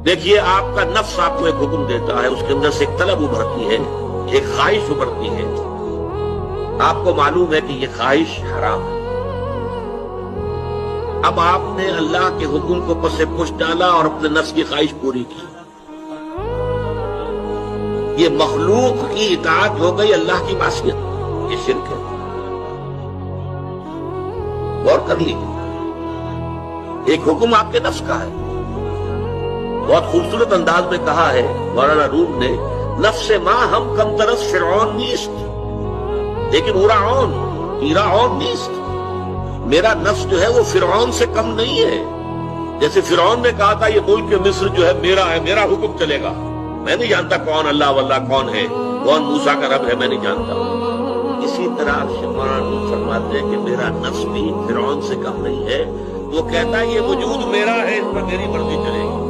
دیکھیے، آپ کا نفس آپ کو ایک حکم دیتا ہے، اس کے اندر سے ایک طلب ابھرتی ہے، ایک خواہش ابھرتی ہے، آپ کو معلوم ہے کہ یہ خواہش حرام ہے۔ اب آپ نے اللہ کے حکم کو پس پش ڈالا اور اپنے نفس کی خواہش پوری کی، یہ مخلوق کی اطاعت ہو گئی اللہ کی معصیت، یہ شرک ہے۔ غور کر لیجیے، ایک حکم آپ کے نفس کا ہے۔ بہت خوبصورت انداز میں کہا ہے مولانا روم نے، نفس ماں ہم کم ترس فرعون نیست لیکن ایرعون نیست۔ میرا نفس جو ہے وہ فرعون سے کم نہیں ہے۔ جیسے فرعون نے کہا تھا یہ ملک مصر جو ہے میرا ہے، میرا حکم چلے گا، میں نہیں جانتا کون اللہ واللہ کون ہے، کون موسیٰ کا رب ہے، میں نہیں جانتا۔ اسی طرح مولانا روم فرماتے ہیں کہ میرا نفس بھی فرعون سے کم نہیں ہے، وہ کہتا ہے یہ وجود میرا ہے، اس پر میری مرضی چلے گی۔